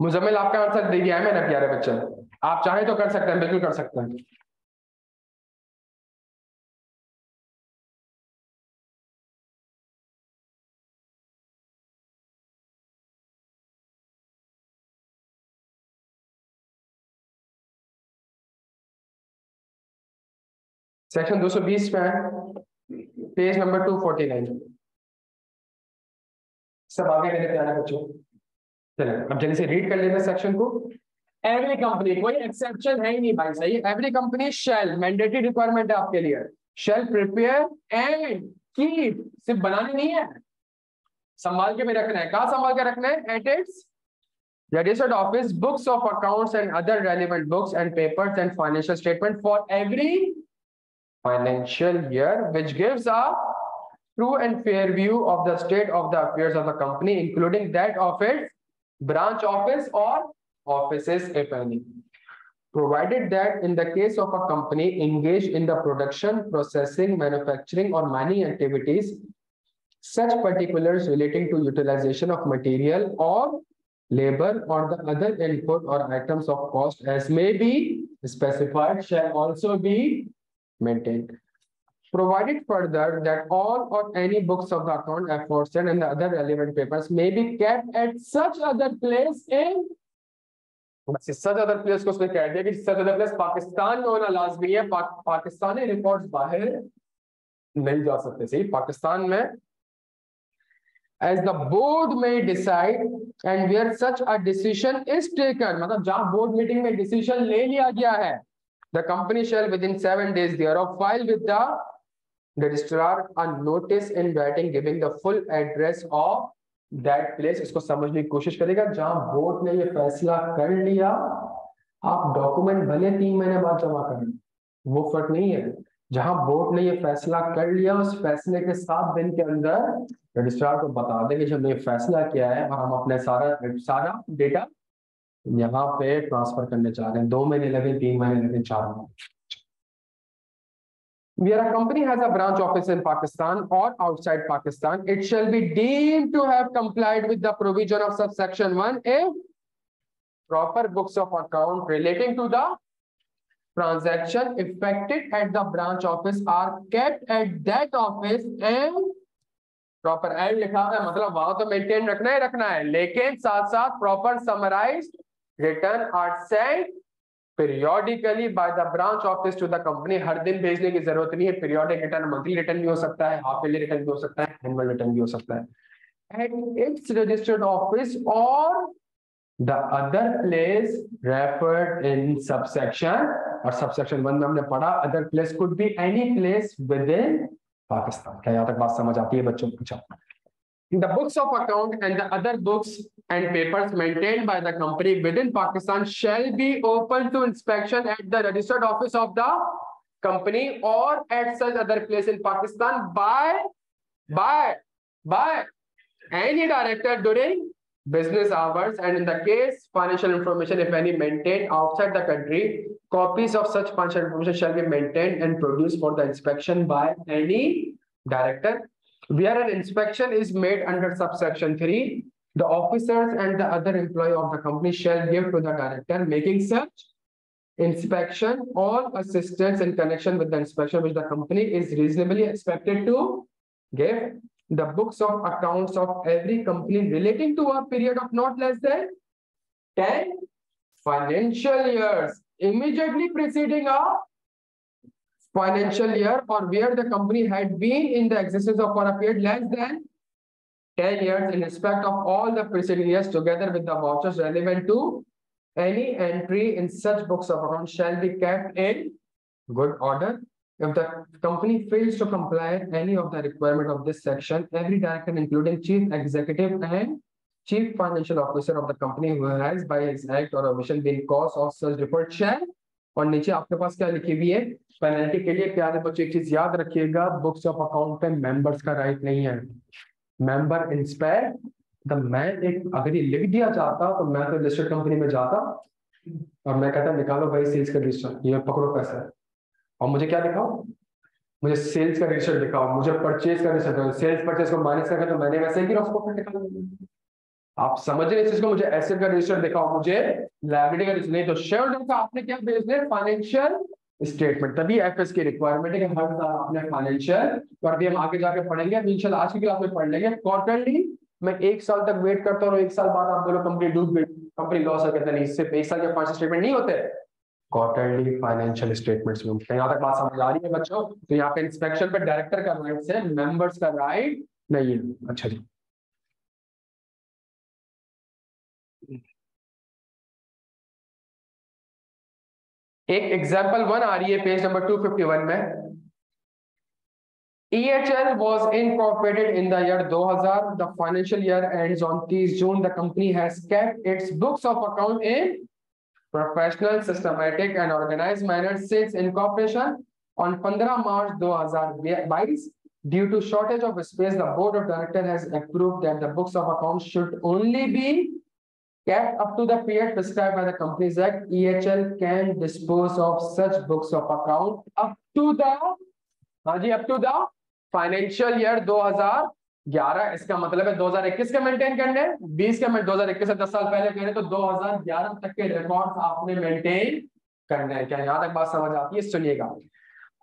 मुजम्मिल आपका आंसर दे दिया है मैंने प्यारे बच्चे, आप चाहे तो कर सकते हैं, बिल्कुल कर सकते हैं। सेक्शन 220 में है, पेज नंबर 249। सब आगे मेरे प्यारे बच्चों, चलो अब जल्दी से रीड कर लेते सेक्शन को। एवरी कंपनी, कोई एक्सेप्शन है ही नहीं भाई, सही। Every company shall, mandatory requirement है आपके लिए, शैल प्रिपेयर एंड कीप, सिर्फ बनाने नहीं है, संभाल के भी रखना है। कहाँ संभाल के रखना है? At its registered office, books of accounts and other relevant books and papers and financial statement for every financial year, which gives a true and fair view of the state of the affairs of the company, including that of its branch office or offices, if any. Provided that in the case of a company engaged in the production, processing, manufacturing, or mining activities, such particulars relating to utilization of material or labor or the other input or items of cost as may be specified shall also be maintained. Provided further that all or any books of the account aforesaid and the other relevant papers may be kept at such other place in such other place को उसमें कह दिया कि such other place Pakistan में होना लाजमी है। Pakistani records बाहर नहीं जा सकते। सही, पाकिस्तान में as the board may decide and where such a decision is taken, मतलब जहां बोर्ड मीटिंग में डिसीजन ले लिया गया है, the company shall within 7 days thereof file with the registrar a notice in writing giving the full address of that place। इसको समझने की कोशिश करेगा। जहां बोर्ड ने ये फैसला कर लिया, आप डॉक्यूमेंट भले 3 महीने बाद जमा करें, वो फर्क नहीं है। जहां बोर्ड ने ये फैसला कर लिया, उस फैसले के 7 दिन के अंदर रजिस्ट्रार को बता देंगे कि हमने फैसला किया है और हम अपने सारा डेटा यहाँ पे ट्रांसफर करने चाह रहे हैं। 2 महीने लगे, 3 महीने लगे, 4 महीने। Where a company has a branch office in Pakistan or outside Pakistan, it shall be deemed to have complied with the provision of subsection 1 if proper books of account relating to the transaction effected at the branch office are kept at that office and proper and लिखा है, मतलब वहां तो maintain रखना ही रखना है, लेकिन साथ साथ proper summarised return are sent periodically by the branch office to the company। हर दिन भेजने की जरूरत नहीं है। पीरियोडिक रिटर्न मंथली रिटर्न भी हो सकता है, हाफ ईयरली रिटर्न भी हो सकता है, एनुअल रिटर्न भी हो सकता है। एट इट्स रजिस्टर्ड ऑफिस और the other place referred in subsection, और subsection 1 में हमने पढ़ा other place could be any place within Pakistan. क्या यहाँ तक बात समझ आती है बच्चों? अच्छा, the books of account and the other books and papers maintained by the company within Pakistan shall be open to inspection at the registered office of the company or at such other place in Pakistan by any director during business hours, and in the case financial information if any maintained outside the country, copies of such financial information shall be maintained and produced for the inspection by any director। Where an inspection is made under subsection 3, the officers and the other employee of the company shall give to the director making such inspection all assistance in connection with the inspection which the company is reasonably expected to give, the books of accounts of every company relating to a period of not less than 10 financial years immediately preceding a financial year, or where the company had been in the existence of for a period less than 10 years in respect of all the preceding years, together with the vouchers relevant to any entry in such books of account shall be kept in good order। If the company fails to comply any of the requirement of this section, every director including chief executive and chief financial officer of the company who has by his act or omission been cause of such default shall, और नीचे आपके पास क्या लिखी हुई है penalty के लिए? प्यारे बच्चों एक चीज याद रखिएगा, बुक्स ऑफ अकाउंट पे मेंबर्स का राइट नहीं है। मेंबर इंस्पेक्ट द, मैं एक अगर ये लिख दिया जाता तो मैं तो लिस्टेड कंपनी में जाता और मैं कहता निकालो भाई सेल्स का रजिस्टर, ये पकड़ो पैसा, और मुझे क्या दिखाओ? मुझे सेल्स का रजिस्टर दिखाओ, मुझे परचेज का रजिस्टर दिखाओ। सेल्स परचेज को माइनस करके तो मैंने वैसे ही ग्रॉस प्रॉफिट निकाल। आप समझ रहे इस चीज को, मुझे एसेट का रजिस्टर दिखाओ, मुझे लायबिलिटी का रजिस्टर नहीं, तो शेयर होल्डर का आपने क्या भेजना है, फाइनेंशियल स्टेटमेंट। तभी एफएस की रिक्वायरमेंट है कि हर साल आपने फाइनेंशियल, और अभी हम आगे जाके पढ़ेंगे, अभी इंशाल्लाह आज की क्लास में पढ़ लेंगे क्वार्टरली। मैं 1 साल तक वेट करता हूँ, 1 साल बाद आप बोलो कंपनी डूब गई, कंपनी लॉस है, कहते नहीं, सिर्फ 1 साल के फाइनेंशियल स्टेटमेंट नहीं होते, क्वार्टरली फाइनेंशियल स्टेटमेंट्स में होते हैं। यहाँ तक बात समझ आ रही है बच्चों? तो यहाँ पे इंस्पेक्शन पे डायरेक्टर का राइट है, मेंबर्स का राइट नहीं है। अच्छा जी, एक एग्जांपल 1 आ रही है पेज नंबर 251 में। EHL was incorporated in the year 2000. The financial year ends on 30 June. The company has kept its books of account in professional, systematic and organized manner since incorporation. On 15 March 2022, due to shortage of space, the board of directors has approved that the books of accounts should only be kept up to the period prescribed by the Companies Act. EHL can dispose of such books of account up to the, हाँ जी, up to the financial year 2011। इसका मतलब है 2021 के maintain करने, 20 के 2021 से 10 साल पहले कह रहे तो 2011 तक के रिकॉर्ड्स आपने मेंटेन करने हैं। क्या यहां तक बात समझ आती है? सुनिएगा।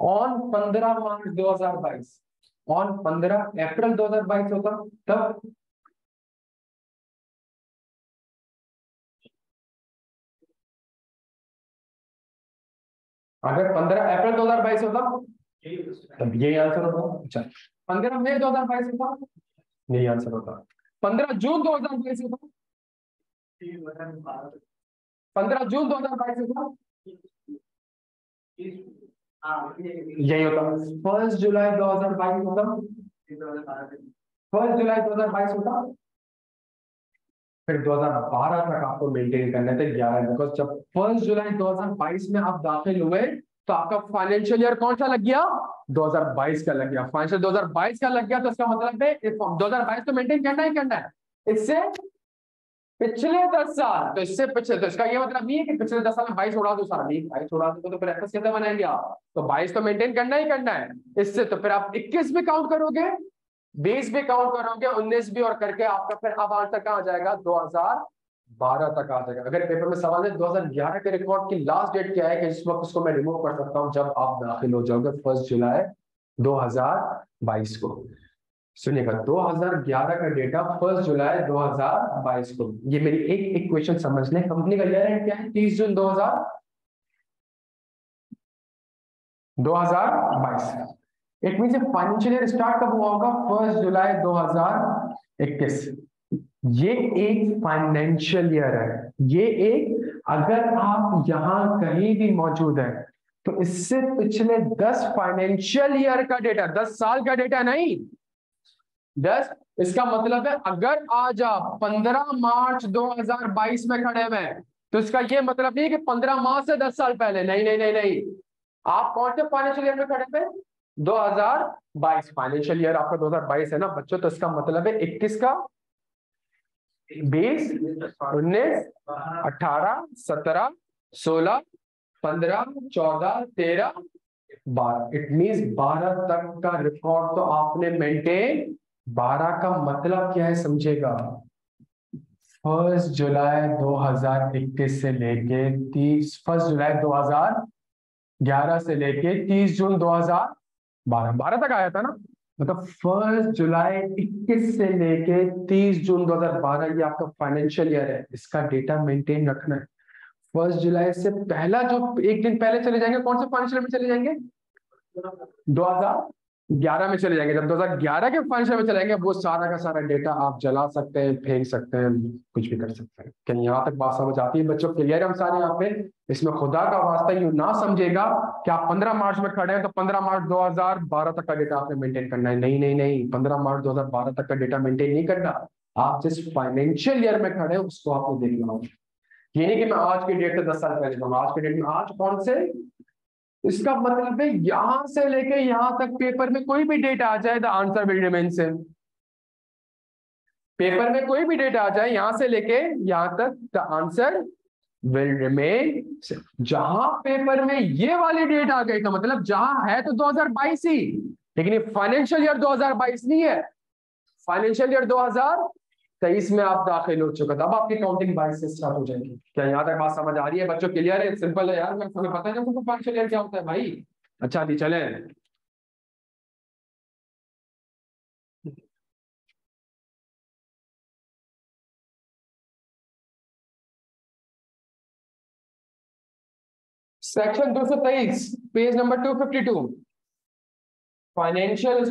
ऑन 15 मार्च 2022, ऑन 15 अप्रैल 2022 होता तब, अगर 15 अप्रैल 2022 होता तब यही आंसर होता। अच्छा, 15 मई 2022 होता, यही आंसर होता। 15 जून 2022 होता, 15 जून 2022 होता, यही होता। 1 जुलाई 2022 होता, 1 जुलाई 2022 होता। फिर 2012 तक आपको मेंटेन करने थे 11, बिकॉज जब 1 जुलाई 2022 में आप दाखिल हुए तो आपका फाइनेंशियल ईयर कौन सा लग गया? 2022 का लग गया। फाइनेंशियल 2022 का लग गया तो इसका मतलब है 2022 तो मेंटेन करना ही करना है। इससे पिछले 10 साल, तो इससे पिछले, तो इसका ये मतलब नहीं है कि पिछले 10 साल में 22 उड़ा दो सारा, नहीं 22 उड़ा दो तो फिर एफएस कैसे बनाएंगे आप? तो 22 तो मेंटेन करना ही करना है। इससे तो फिर आप 21 भी काउंट करोगे, 20 भी काउंट करोगे, 19 भी, और करके आपका फिर अब आंसर कहाँ आ जाएगा? 2012 तक आ जाएगा। अगर पेपर में सवाल है 2011 के रिकॉर्ड की लास्ट डेट क्या है कि जिस वक्त उसको मैं रिमूव कर सकता हूं, जब आप दाखिल हो जाओगे 1 जुलाई 2022 को। सुनिएगा, 2011 का डेटा 1 जुलाई 2022 को। ये मेरी एक इक्वेशन समझ लें। कंपनी का ईयर एंड क्या है? 30 जून 2022। It mean financial year start कब हुआ होगा? 1 जुलाई 2021। ये एक फाइनेंशियल ईयर है, ये एक, अगर आप यहां कहीं भी मौजूद है तो इससे पिछले 10 फाइनेंशियल ईयर का डेटा, 10 साल का डेटा नहीं, 10। इसका मतलब है अगर आज आप 15 मार्च 2022 में खड़े हुए हैं तो इसका ये मतलब नहीं कि 15 मार्च से 10 साल पहले, नहीं नहीं नहीं नहीं, आप कौन से फाइनेंशियल ईयर में खड़े थे? 2022 फाइनेंशियल ईयर आपका 2022 है ना बच्चों, तो इसका मतलब है 21 का, 20, 19, 18, 17, 16, 15, 14, 13, 12। इट मींस 12 तक का रिकॉर्ड तो आपने मेंटेन। 12 का मतलब क्या है समझेगा? 1 जुलाई 2021 से लेके 1 जुलाई 2011 से लेके 30 जून 2012 तक आया था ना, मतलब 1 जुलाई 21 से लेके 30 जून 2012 ये आपका फाइनेंशियल ईयर है। इसका डेटा मेंटेन रखना है। 1 जुलाई से पहला जो एक दिन पहले चले जाएंगे, कौन से फाइनेंशियल में चले जाएंगे? 2011 में चले जाएंगे। जब 2011 के फाइनेंशियल में चलेंगे, वो सारा का सारा डेटा आप जला सकते हैं, फेंक सकते हैं, कुछ भी कर सकते हैं। क्या यहाँ तक बात समझ आती है बच्चों? क्लियर है हम सारे यहाँ पे? इसमें खुदा का वास्ता यूं ना समझेगा कि आप 15 मार्च में खड़े हैं तो 15 मार्च 2012 तक का डेटा आपने मेंटेन करना है। नहीं नहीं नहीं, 15 मार्च 2012 तक का डेटा मेंटेन नहीं करना। आप जिस फाइनेंशियल ईयर में खड़े हैं उसको आपको देखना होगा। ये नहीं कि मैं आज की डेट से 10 साल पहले जाऊंगा, आज के डेट में आज कौन से, इसका मतलब है यहां से लेके यहां तक पेपर में कोई भी डेटा आ जाए, the answer will remain same. Paper में कोई भी डेटा आ जाए यहां से लेके यहां तक, the answer will remain same. जहां पेपर में ये वाली डेट आ गई, तो मतलब जहां है तो 2022 ही, लेकिन ये फाइनेंशियल ईयर 2022 नहीं है, फाइनेंशियल ईयर 2023 23 में आप दाखिल हो चुका था, अब आपकी काउंटिंग 22 से स्टार्ट हो जाएगी। क्या यहाँ तक बात समझ आ रही है बच्चों? क्लियर है? सिंपल है यार, मैं तुम्हें पता है ना तुमको पार्शियल ईयर क्या होता है भाई। अच्छा जी चले। Section 223 page number 252 financial